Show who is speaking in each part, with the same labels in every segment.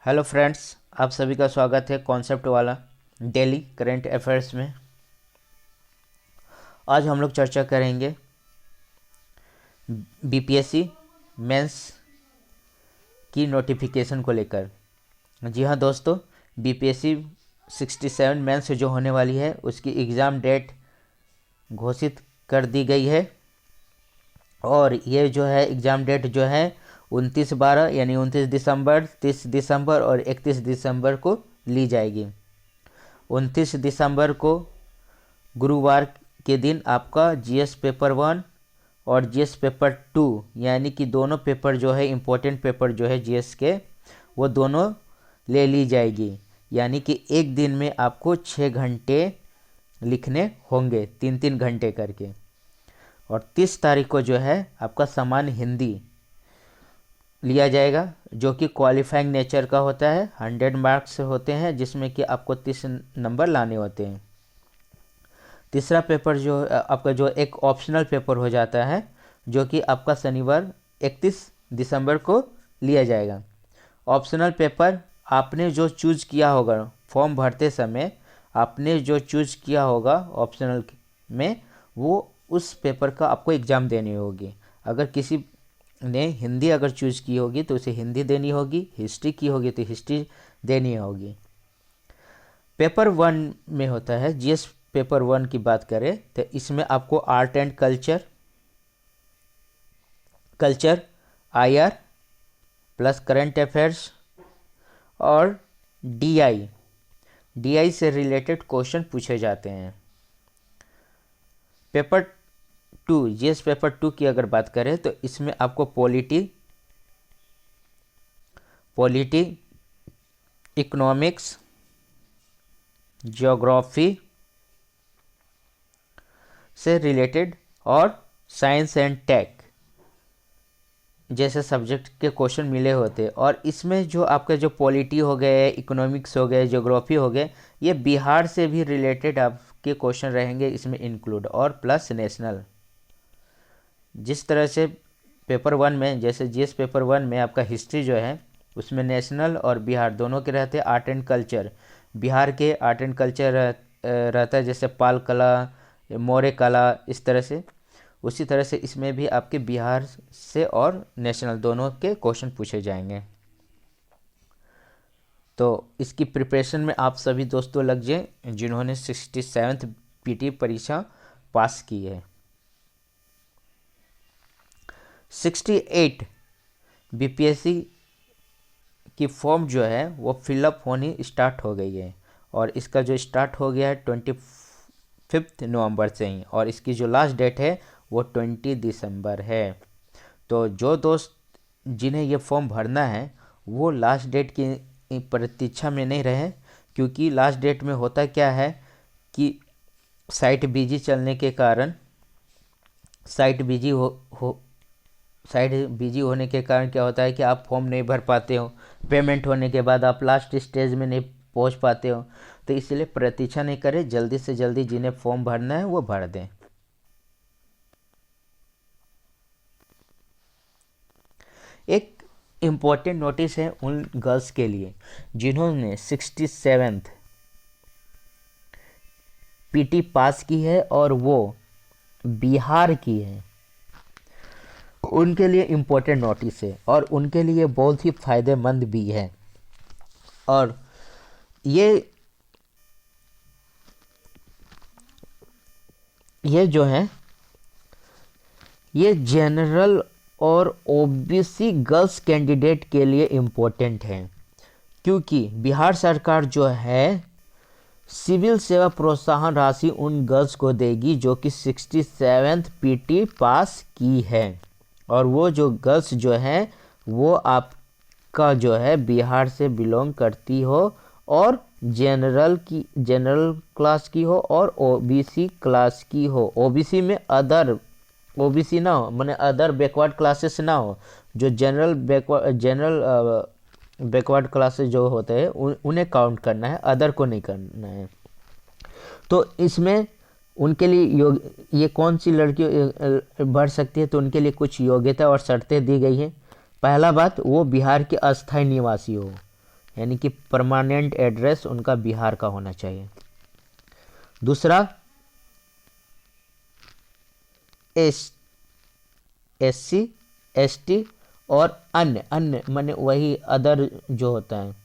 Speaker 1: Hello friends, आप सभी का स्वागत है कॉन्सेप्ट वाला डेली करंट अफेयर्स में। आज हम लोग चर्चा करेंगे बीपीएससी मेंस की नोटिफिकेशन को लेकर। जी हाँ दोस्तों, बीपीएससी 67 मेंस जो होने वाली है उसकी एग्ज़ाम डेट घोषित कर दी गई है और ये जो है एग्ज़ाम डेट जो है 29/12 यानी 29 दिसंबर, 30 दिसंबर और 31 दिसंबर को ली जाएगी। 29 दिसंबर को गुरुवार के दिन आपका जीएस पेपर 1 और जीएस पेपर 2 यानी कि दोनों पेपर जो है इम्पोर्टेंट पेपर जो है जीएस के वो दोनों ले ली जाएगी। यानी कि एक दिन में आपको 6 घंटे लिखने होंगे, 3-3 घंटे करके। और 30 तारीख को जो है आपका सामान्य हिंदी लिया जाएगा जो कि क्वालिफाइंग नेचर का होता है। 100 मार्क्स होते हैं जिसमें कि आपको 30 नंबर लाने होते हैं। तीसरा पेपर जो आपका जो एक ऑप्शनल पेपर हो जाता है जो कि आपका शनिवार 31 दिसंबर को लिया जाएगा। ऑप्शनल पेपर आपने जो चूज किया होगा फॉर्म भरते समय, आपने जो चूज किया होगा ऑप्शनल में, वो उस पेपर का आपको एग्ज़ाम देनी होगी। अगर किसी ने हिंदी अगर चूज की होगी तो उसे हिंदी देनी होगी, हिस्ट्री की होगी तो हिस्ट्री देनी होगी। पेपर 1 में होता है, जीएस पेपर 1 की बात करें तो इसमें आपको art and culture IR plus current affairs और डीआई से रिलेटेड क्वेश्चन पूछे जाते हैं। पेपर 2 जीएस पेपर 2 की अगर बात करें तो इसमें आपको पॉलिटी, इकोनॉमिक्स, ज्योग्राफी से रिलेटेड और साइंस एंड टेक जैसे सब्जेक्ट के क्वेश्चन मिले होते। और इसमें जो आपके जो पॉलिटी हो गए, इकोनॉमिक्स हो गए, ज्योग्राफी हो गए, ये बिहार से भी रिलेटेड आपके क्वेश्चन रहेंगे इसमें इंक्लूड, और प्लस नेशनल। जिस तरह से पेपर 1 में, जैसे जीएस पेपर 1 में आपका हिस्ट्री जो है उसमें नेशनल और बिहार दोनों के रहते हैं। आर्ट एंड कल्चर, बिहार के आर्ट एंड कल्चर रहता है, जैसे पाल कला, मौर्य कला, इस तरह से। उसी तरह से इसमें भी आपके बिहार से और नेशनल दोनों के क्वेश्चन पूछे जाएंगे। तो इसकी प्रिपरेशन में आप सभी दोस्तों लग जाए जिन्होंने 67th पीटी परीक्षा पास की है। 68 बीपीएससी की फॉर्म जो है वो फिलअप होनी स्टार्ट हो गई है और इसका जो स्टार्ट हो गया है 25 नवंबर से ही, और इसकी जो लास्ट डेट है वो 20 दिसंबर है। तो जो दोस्त जिन्हें ये फॉर्म भरना है वो लास्ट डेट की प्रतीक्षा में नहीं रहे, क्योंकि लास्ट डेट में होता क्या है कि साइट बिजी चलने के कारण, साइट बिजी होने के कारण क्या होता है कि आप फॉर्म नहीं भर पाते हो। पेमेंट होने के बाद आप लास्ट स्टेज में नहीं पहुंच पाते हो। तो इसलिए प्रतीक्षा नहीं करें, जल्दी से जल्दी जिन्हें फॉर्म भरना है वो भर दें। एक इम्पोर्टेंट नोटिस है उन गर्ल्स के लिए जिन्होंने 67th पीटी पास की है और वो बिहार की है। उनके लिए इम्पोर्टेंट नोटिस है और उनके लिए बहुत ही फायदेमंद भी है। और ये जो है ये जनरल और ओबीसी गर्ल्स कैंडिडेट के लिए इम्पोर्टेंट है, क्योंकि बिहार सरकार जो है सिविल सेवा प्रोत्साहन राशि उन गर्ल्स को देगी जो कि 67th पीटी पास की है। और वो जो गर्ल्स जो है वो आपका जो है बिहार से बिलोंग करती हो और जनरल क्लास की हो और ओबीसी क्लास की हो। ओबीसी में अदर ओबीसी ना हो, माने अदर बैकवर्ड क्लासेस ना हो। जो जनरल बैकवर्ड क्लासेस जो होते हैं उन्हें काउंट करना है, अदर को नहीं करना है। तो इसमें उनके लिए ये कौन सी लड़की भर सकती है, तो उनके लिए कुछ योग्यता और शर्तें दी गई हैं। पहला बात, वो बिहार के अस्थायी निवासी हो, यानी कि परमानेंट एड्रेस उनका बिहार का होना चाहिए। दूसरा, SC ST और अन्य माने वही अदर जो होता है।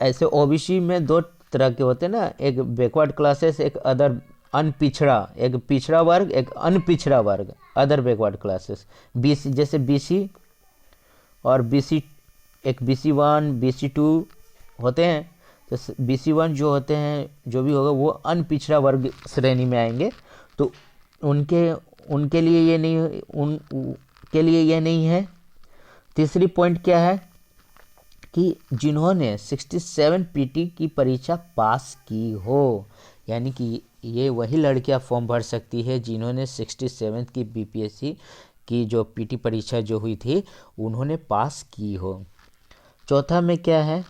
Speaker 1: ऐसे OBC में दो तरह के होते हैं ना, एक बैकवर्ड क्लासेस, एक अदर अनपिछड़ा, एक पिछड़ा वर्ग, एक अनपिछड़ा वर्ग, अदर बैकवर्ड क्लासेस। BC जैसे BC और BC, एक BC1 BC2 होते हैं। तो BC1 जो होते हैं, जो भी होगा वो अनपिछड़ा वर्ग श्रेणी में आएंगे। तो उनके लिए ये नहीं, उनके लिए ये नहीं है। तीसरी पॉइंट क्या है कि जिन्होंने 67 PT की परीक्षा पास की हो, यानी कि ये वही लड़कियां फॉर्म भर सकती है जिन्होंने 67 की BPSC की जो PT परीक्षा जो हुई थी उन्होंने पास की हो। चौथा में क्या है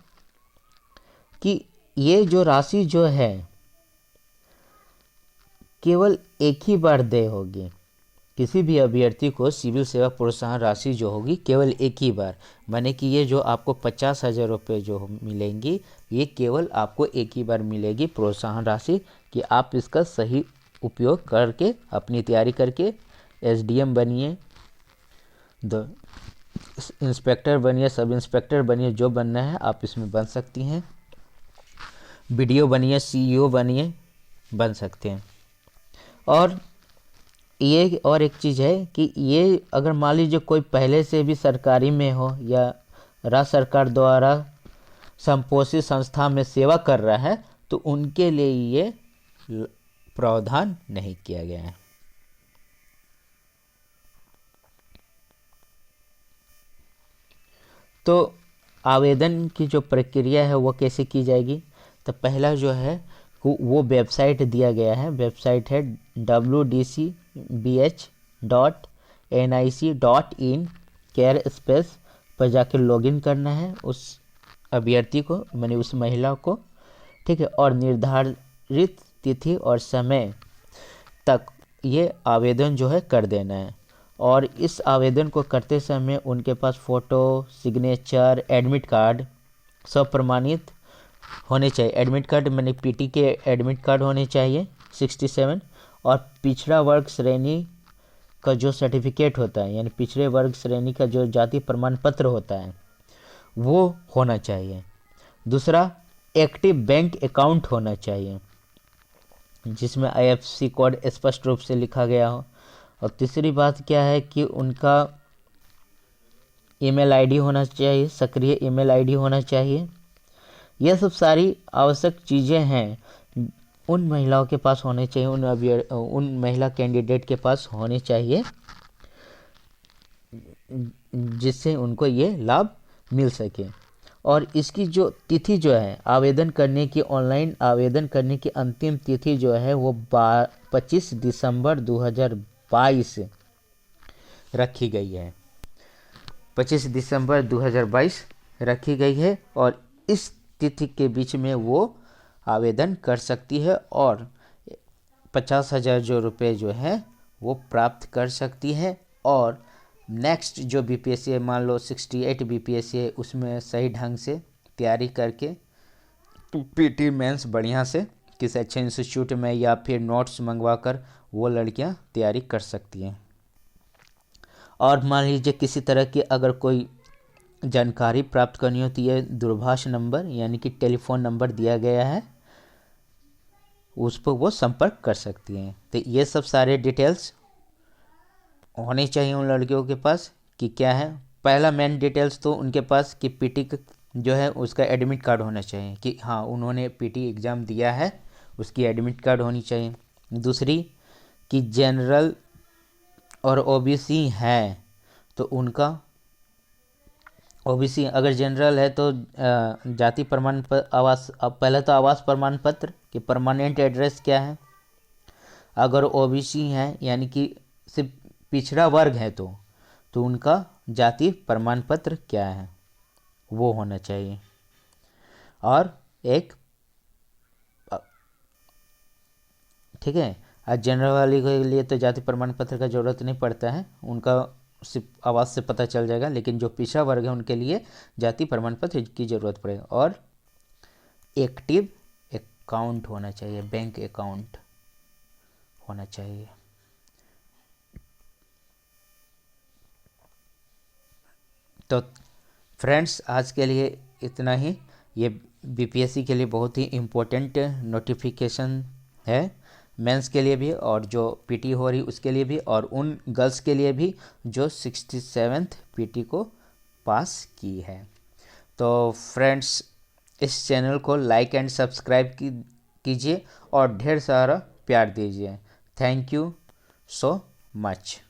Speaker 1: कि ये जो राशि जो है केवल एक ही बार देय होगी। किसी भी अभ्यर्थी को सिविल सेवा प्रोत्साहन राशि जो होगी केवल एक ही बार, माने कि ये जो आपको 50,000 रुपये जो मिलेंगी ये केवल आपको एक ही बार मिलेगी प्रोत्साहन राशि, कि आप इसका सही उपयोग करके अपनी तैयारी करके SDM बनिए, इंस्पेक्टर बनिए, सब इंस्पेक्टर बनिए, जो बनना है आप इसमें बन सकती हैं। BDO बनिए, CEO बनिए, बन सकते हैं। और ये और एक चीज़ है कि ये अगर मान लीजिए कोई पहले से भी सरकारी में हो या राज्य सरकार द्वारा संपोषित संस्था में सेवा कर रहा है तो उनके लिए ये प्रावधान नहीं किया गया है। तो आवेदन की जो प्रक्रिया है वो कैसे की जाएगी? तो पहला जो है वो वेबसाइट दिया गया है, वेबसाइट है wdcbh.nic.in केयर स्पेस पर जाकर लॉगिन करना है उस अभ्यर्थी को, माने उस महिला को, ठीक है। और निर्धारित तिथि और समय तक ये आवेदन जो है कर देना है। और इस आवेदन को करते समय उनके पास फ़ोटो, सिग्नेचर, एडमिट कार्ड सब प्रमाणित होने चाहिए। एडमिट कार्ड मैंने PT के एडमिट कार्ड होने चाहिए 67, और पिछड़ा वर्ग श्रेणी का जो सर्टिफिकेट होता है, यानी पिछड़े वर्ग श्रेणी का जो जाति प्रमाण पत्र होता है वो होना चाहिए। दूसरा, एक्टिव बैंक अकाउंट होना चाहिए जिसमें IFSC कोड स्पष्ट रूप से लिखा गया हो। और तीसरी बात क्या है कि उनका ईमेल ID होना चाहिए, सक्रिय ईमेल ID होना चाहिए। यह सब सारी आवश्यक चीज़ें हैं उन महिलाओं के पास होने चाहिए, उन महिला कैंडिडेट के पास होने चाहिए जिससे उनको ये लाभ मिल सके। और इसकी जो तिथि जो है आवेदन करने की, ऑनलाइन आवेदन करने की अंतिम तिथि जो है वो 25 दिसंबर 2022 रखी गई है। 25 दिसंबर 2022 रखी गई है और इस तिथि के बीच में वो आवेदन कर सकती है और 50,000 जो रुपये जो है वो प्राप्त कर सकती है। और नेक्स्ट जो BPSC है, मान लो 68 BPSC है, उसमें सही ढंग से तैयारी करके PT मेंस बढ़िया से किसी अच्छे इंस्टीट्यूट में या फिर नोट्स मंगवा कर वो लड़कियां तैयारी कर सकती हैं। और मान लीजिए किसी तरह की अगर कोई जानकारी प्राप्त करनी होती है, दूरभाष नंबर यानी कि टेलीफोन नंबर दिया गया है, उस पर वो संपर्क कर सकती हैं। तो ये सब सारे डिटेल्स होने चाहिए उन लड़कियों के पास कि क्या है। पहला मेन डिटेल्स तो उनके पास कि PT जो है उसका एडमिट कार्ड होना चाहिए कि हाँ उन्होंने PT एग्ज़ाम दिया है, उसकी एडमिट कार्ड होनी चाहिए। दूसरी कि जनरल और OBC है तो उनका OBC अगर जनरल है तो जाति प्रमाण पत्र, आवास, अब पहले तो आवास प्रमाण पत्र कि परमानेंट एड्रेस क्या है। अगर OBC है यानी कि सिर्फ पिछड़ा वर्ग है तो उनका जाति प्रमाण पत्र क्या है वो होना चाहिए। और एक ठीक है, जनरल वाले के लिए तो जाति प्रमाण पत्र का ज़रूरत नहीं पड़ता है, उनका सिर्फ आवाज़ से पता चल जाएगा, लेकिन जो पिछड़ा वर्ग है उनके लिए जाति प्रमाण पत्र की ज़रूरत पड़ेगा। और एक्टिव अकाउंट होना चाहिए, बैंक अकाउंट होना चाहिए। तो फ्रेंड्स आज के लिए इतना ही। ये बीपीएससी के लिए बहुत ही इम्पोर्टेंट नोटिफिकेशन है, मेंस के लिए भी और जो पीटी हो रही उसके लिए भी, और उन गर्ल्स के लिए भी जो 67th पीटी को पास की है। तो फ्रेंड्स इस चैनल को लाइक एंड सब्सक्राइब कीजिए और ढेर सारा प्यार दीजिए। Thank you so much.